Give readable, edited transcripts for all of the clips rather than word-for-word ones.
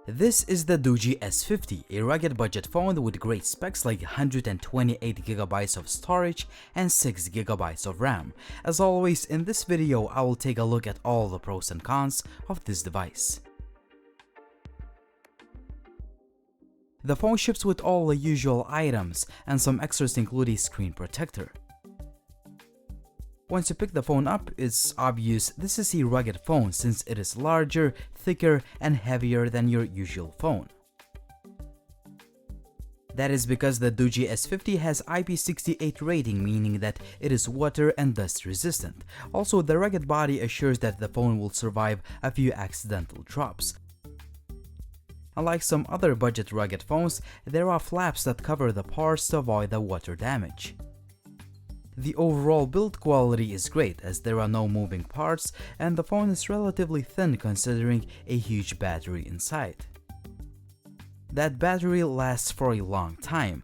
This is the Doogee S50, a rugged budget phone with great specs like 128GB of storage and 6GB of RAM. As always, in this video I will take a look at all the pros and cons of this device. The phone ships with all the usual items, and some extras include a screen protector. Once you pick the phone up, it's obvious this is a rugged phone since it is larger, thicker, and heavier than your usual phone. That is because the Doogee S50 has IP68 rating, meaning that it is water and dust resistant. Also, the rugged body assures that the phone will survive a few accidental drops. Unlike some other budget rugged phones, there are flaps that cover the parts to avoid the water damage. The overall build quality is great as there are no moving parts and the phone is relatively thin considering a huge battery inside. That battery lasts for a long time.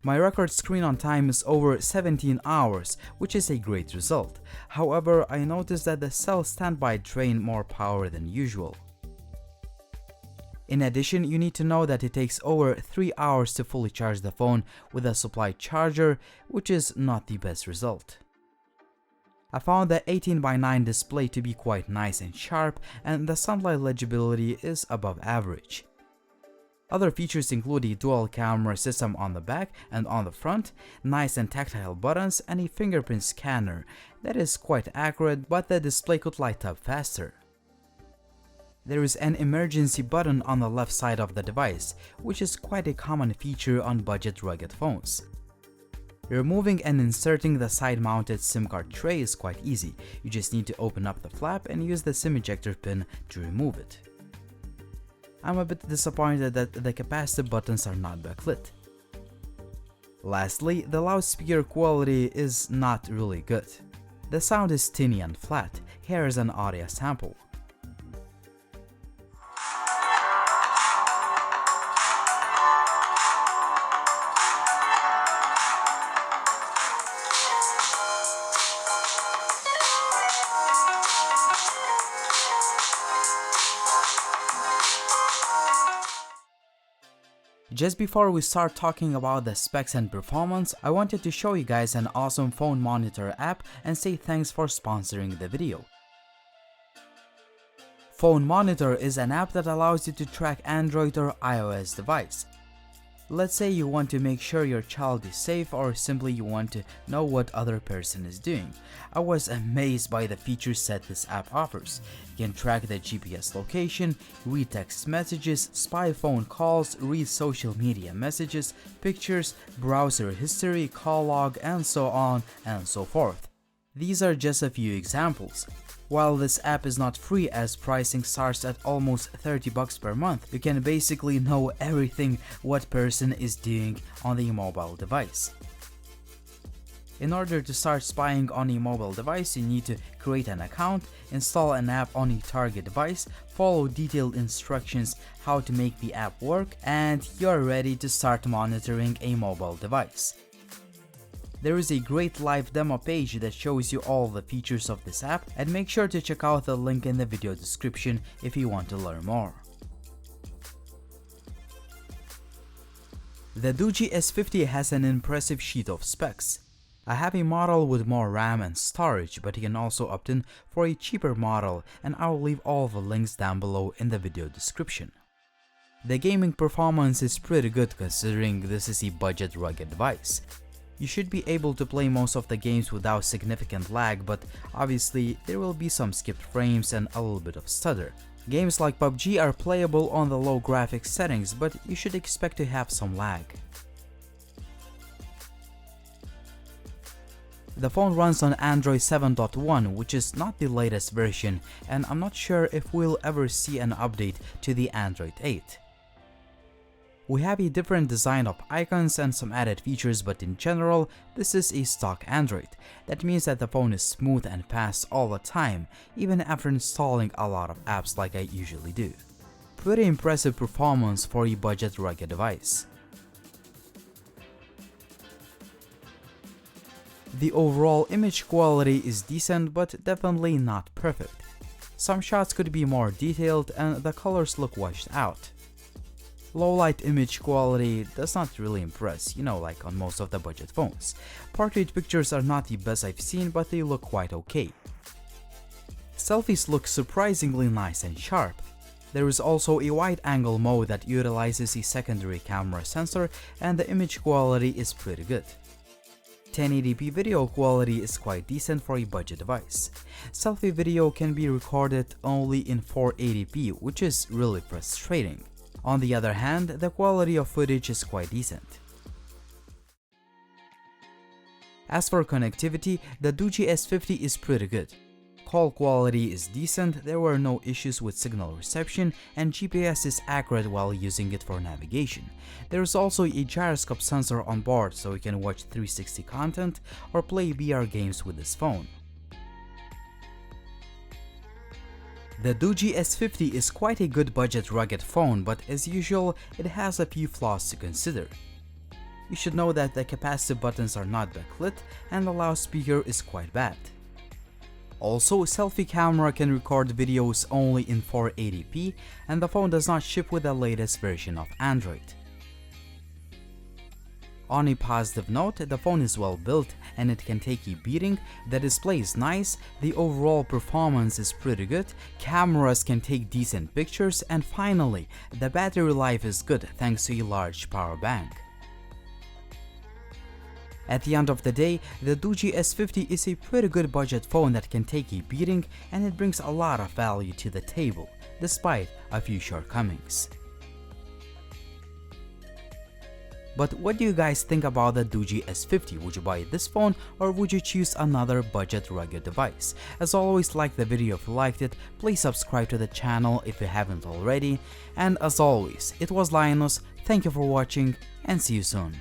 My record screen on time is over 17 hours, which is a great result. However, I noticed that the cell standby drain more power than usual. In addition, you need to know that it takes over 3 hours to fully charge the phone with a supply charger, which is not the best result. I found the 18:9 display to be quite nice and sharp, and the sunlight legibility is above average. Other features include a dual camera system on the back and on the front, nice and tactile buttons, and a fingerprint scanner that is quite accurate, but the display could light up faster. There is an emergency button on the left side of the device, which is quite a common feature on budget rugged phones. Removing and inserting the side-mounted SIM card tray is quite easy. You just need to open up the flap and use the SIM ejector pin to remove it. I'm a bit disappointed that the capacitive buttons are not backlit. Lastly, the loudspeaker quality is not really good. The sound is tinny and flat. Here is an audio sample. Just before we start talking about the specs and performance, I wanted to show you guys an awesome phone monitor app and say thanks for sponsoring the video. Phone Monitor is an app that allows you to track Android or iOS device. Let's say you want to make sure your child is safe or simply you want to know what other person is doing. I was amazed by the feature set this app offers. You can track the GPS location, read text messages, spy phone calls, read social media messages, pictures, browser history, call log, and so on and so forth. These are just a few examples. While this app is not free as pricing starts at almost $30 per month, you can basically know everything what person is doing on the mobile device. In order to start spying on a mobile device, you need to create an account, install an app on a target device, follow detailed instructions how to make the app work, and you're ready to start monitoring a mobile device. There is a great live demo page that shows you all the features of this app, and make sure to check out the link in the video description if you want to learn more. The Doogee S50 has an impressive sheet of specs. I have a model with more RAM and storage, but you can also opt in for a cheaper model, and I will leave all the links down below in the video description. The gaming performance is pretty good considering this is a budget rugged device. You should be able to play most of the games without significant lag, but obviously there will be some skipped frames and a little bit of stutter. Games like PUBG are playable on the low graphics settings, but you should expect to have some lag. The phone runs on Android 7.1, which is not the latest version, and I'm not sure if we'll ever see an update to the Android 8. We have a different design of icons and some added features, but in general, this is a stock Android. That means that the phone is smooth and fast all the time, even after installing a lot of apps like I usually do. Pretty impressive performance for a budget rugged device. The overall image quality is decent, but definitely not perfect. Some shots could be more detailed and the colors look washed out. Low light image quality does not really impress, like on most of the budget phones. Portrait pictures are not the best I've seen, but they look quite okay. Selfies look surprisingly nice and sharp. There is also a wide angle mode that utilizes a secondary camera sensor, and the image quality is pretty good. 1080p video quality is quite decent for a budget device. Selfie video can be recorded only in 480p, which is really frustrating. On the other hand, the quality of footage is quite decent. As for connectivity, the Doogee S50 is pretty good. Call quality is decent, there were no issues with signal reception, and GPS is accurate while using it for navigation. There is also a gyroscope sensor on board, so you can watch 360 content or play VR games with this phone. The Doogee S50 is quite a good budget rugged phone, but as usual, it has a few flaws to consider. You should know that the capacitive buttons are not backlit, and the loudspeaker is quite bad. Also, selfie camera can record videos only in 480p, and the phone does not ship with the latest version of Android. On a positive note, the phone is well built and it can take a beating, the display is nice, the overall performance is pretty good, cameras can take decent pictures, and finally, the battery life is good thanks to a large power bank. At the end of the day, the Doogee S50 is a pretty good budget phone that can take a beating, and it brings a lot of value to the table, despite a few shortcomings. But what do you guys think about the Doogee S50? Would you buy this phone, or would you choose another budget rugged device? As always, like the video if you liked it, please subscribe to the channel if you haven't already, and as always, it was Linus, thank you for watching, and see you soon.